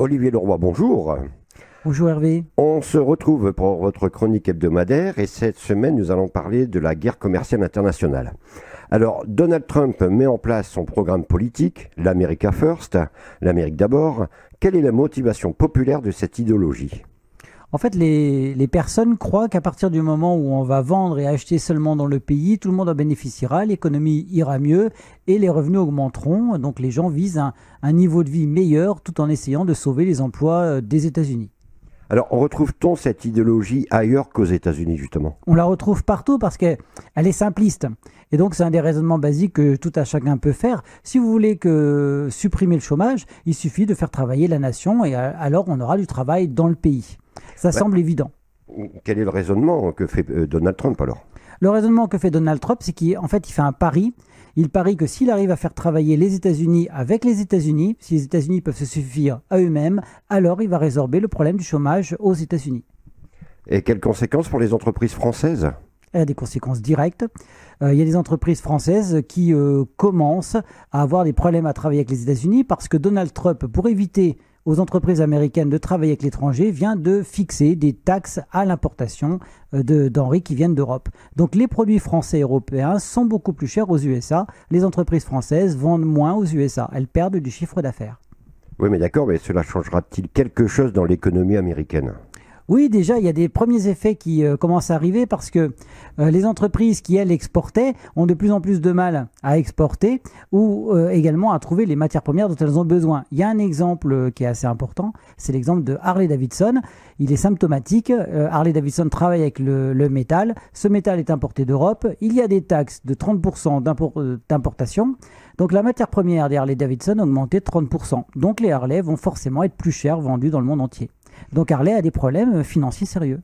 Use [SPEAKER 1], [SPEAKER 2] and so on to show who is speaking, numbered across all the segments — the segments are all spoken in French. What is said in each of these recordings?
[SPEAKER 1] Olivier Leroy, bonjour.
[SPEAKER 2] Bonjour Hervé.
[SPEAKER 1] On se retrouve pour votre chronique hebdomadaire et cette semaine nous allons parler de la guerre commerciale internationale. Alors Donald Trump met en place son programme politique, l'America First, l'Amérique d'abord. Quelle est la motivation populaire de cette idéologie ?
[SPEAKER 2] En fait, les personnes croient qu'à partir du moment où on va vendre et acheter seulement dans le pays, tout le monde en bénéficiera, l'économie ira mieux et les revenus augmenteront. Donc les gens visent un niveau de vie meilleur tout en essayant de sauver les emplois des États-Unis.
[SPEAKER 1] Alors, retrouve-t-on cette idéologie ailleurs qu'aux États-Unis, justement ?
[SPEAKER 2] On la retrouve partout parce qu'elle est simpliste. Et donc, c'est un des raisonnements basiques que tout à chacun peut faire. Si vous voulez supprimer le chômage, il suffit de faire travailler la nation et alors on aura du travail dans le pays. Ça semble évident.
[SPEAKER 1] Quel est le raisonnement que fait Donald Trump alors ?
[SPEAKER 2] Le raisonnement que fait Donald Trump, c'est qu'il fait un pari. Il parie que s'il arrive à faire travailler les États-Unis avec les États-Unis, si les États-Unis peuvent se suffire à eux-mêmes, alors il va résorber le problème du chômage aux États-Unis.
[SPEAKER 1] Et quelles conséquences pour les entreprises françaises ?
[SPEAKER 2] Il y a des conséquences directes. Il y a des entreprises françaises qui commencent à avoir des problèmes à travailler avec les États-Unis parce que Donald Trump, pour éviter aux entreprises américaines de travailler avec l'étranger, vient de fixer des taxes à l'importation de denrées qui viennent d'Europe. Donc les produits français et européens sont beaucoup plus chers aux USA. Les entreprises françaises vendent moins aux USA. Elles perdent du chiffre d'affaires.
[SPEAKER 1] Oui, mais d'accord, mais cela changera-t-il quelque chose dans l'économie américaine ?
[SPEAKER 2] Oui, déjà, il y a des premiers effets qui commencent à arriver parce que les entreprises qui, elles, exportaient ont de plus en plus de mal à exporter ou également à trouver les matières premières dont elles ont besoin. Il y a un exemple qui est assez important, c'est l'exemple de Harley-Davidson. Il est symptomatique. Harley-Davidson travaille avec le métal. Ce métal est importé d'Europe. Il y a des taxes de 30% d'importation. Donc la matière première des Harley-Davidson a augmenté de 30%. Donc les Harley vont forcément être plus chers vendus dans le monde entier. Donc Harley a des problèmes financiers sérieux.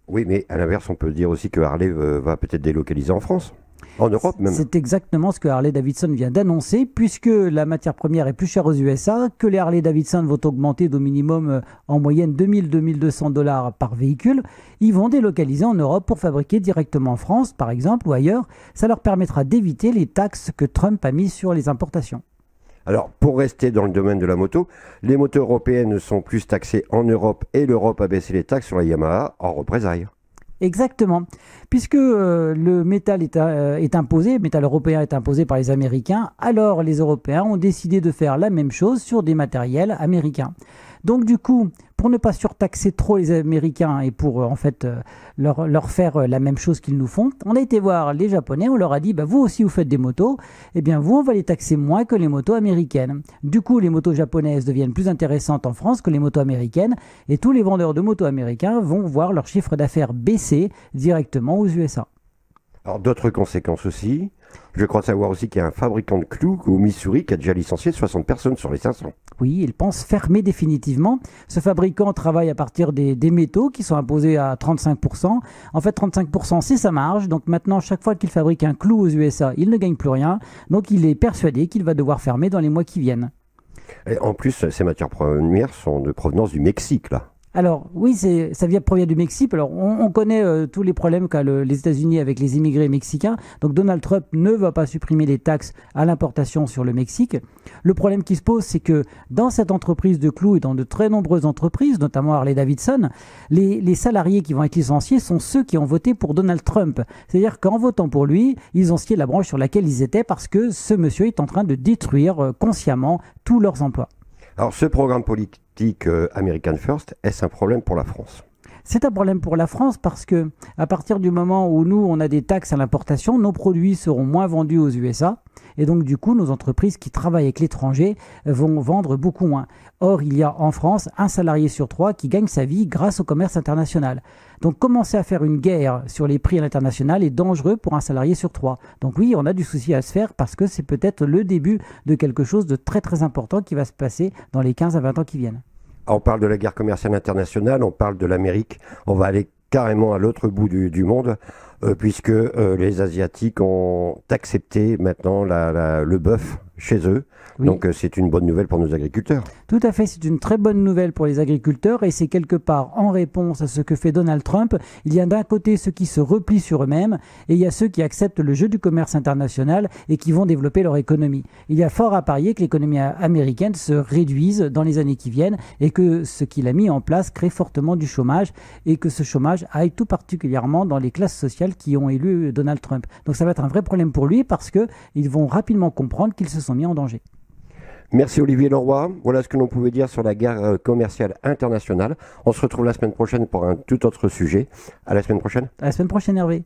[SPEAKER 1] Oui, mais à l'inverse, on peut dire aussi que Harley va peut-être délocaliser en France, en Europe même.
[SPEAKER 2] C'est exactement ce que Harley-Davidson vient d'annoncer, puisque la matière première est plus chère aux USA, que les Harley-Davidson vont augmenter d'au minimum en moyenne 2 200 $ par véhicule. Ils vont délocaliser en Europe pour fabriquer directement en France, par exemple, ou ailleurs. Ça leur permettra d'éviter les taxes que Trump a mises sur les importations.
[SPEAKER 1] Alors, pour rester dans le domaine de la moto, les motos européennes sont plus taxées en Europe et l'Europe a baissé les taxes sur la Yamaha en représailles.
[SPEAKER 2] Exactement. Puisque le métal est imposé, le métal européen est imposé par les Américains, alors les Européens ont décidé de faire la même chose sur des matériels américains. Donc du coup, pour ne pas surtaxer trop les Américains et pour leur faire la même chose qu'ils nous font, on a été voir les Japonais, on leur a dit vous aussi vous faites des motos, eh bien vous on va les taxer moins que les motos américaines. Du coup les motos japonaises deviennent plus intéressantes en France que les motos américaines et tous les vendeurs de motos américains vont voir leur chiffre d'affaires baisser directement aux USA.
[SPEAKER 1] Alors d'autres conséquences aussi. Je crois savoir aussi qu'il y a un fabricant de clous au Missouri qui a déjà licencié 60 personnes sur les 500.
[SPEAKER 2] Oui, il pense fermer définitivement. Ce fabricant travaille à partir des métaux qui sont imposés à 35%. En fait, 35%, c'est sa marge. Donc maintenant, chaque fois qu'il fabrique un clou aux USA, il ne gagne plus rien. Donc il est persuadé qu'il va devoir fermer dans les mois qui viennent.
[SPEAKER 1] Et en plus, ces matières premières sont de provenance du Mexique, là.
[SPEAKER 2] Alors oui, ça provient du Mexique. Alors on connaît tous les problèmes qu'a les États-Unis avec les immigrés mexicains. Donc Donald Trump ne va pas supprimer les taxes à l'importation sur le Mexique. Le problème qui se pose, c'est que dans cette entreprise de clous et dans de très nombreuses entreprises, notamment Harley-Davidson, les salariés qui vont être licenciés sont ceux qui ont voté pour Donald Trump. C'est-à-dire qu'en votant pour lui, ils ont scié la branche sur laquelle ils étaient parce que ce monsieur est en train de détruire consciemment tous leurs emplois.
[SPEAKER 1] Alors ce programme politique American First, est-ce un problème pour la France ?
[SPEAKER 2] C'est un problème pour la France parce que à partir du moment où nous, on a des taxes à l'importation, nos produits seront moins vendus aux USA. Et donc, du coup, nos entreprises qui travaillent avec l'étranger vont vendre beaucoup moins. Or, il y a en France un salarié sur 3 qui gagne sa vie grâce au commerce international. Donc, commencer à faire une guerre sur les prix à l'international est dangereux pour un salarié sur 3. Donc oui, on a du souci à se faire parce que c'est peut-être le début de quelque chose de très très important qui va se passer dans les 15 à 20 ans qui viennent.
[SPEAKER 1] On parle de la guerre commerciale internationale, on parle de l'Amérique, on va aller carrément à l'autre bout du monde. puisque les Asiatiques ont accepté maintenant le bœuf chez eux.
[SPEAKER 2] Oui.
[SPEAKER 1] Donc c'est une bonne nouvelle pour nos agriculteurs.
[SPEAKER 2] Tout à fait, c'est une très bonne nouvelle pour les agriculteurs et c'est quelque part en réponse à ce que fait Donald Trump. Il y a d'un côté ceux qui se replient sur eux-mêmes et il y a ceux qui acceptent le jeu du commerce international et qui vont développer leur économie. Il y a fort à parier que l'économie américaine se réduise dans les années qui viennent et que ce qu'il a mis en place crée fortement du chômage et que ce chômage aille tout particulièrement dans les classes sociales qui ont élu Donald Trump. Donc ça va être un vrai problème pour lui parce qu'ils vont rapidement comprendre qu'ils se sont mis en danger.
[SPEAKER 1] Merci Olivier Leroy. Voilà ce que l'on pouvait dire sur la guerre commerciale internationale. On se retrouve la semaine prochaine pour un tout autre sujet. À la semaine prochaine.
[SPEAKER 2] À la semaine prochaine, Hervé.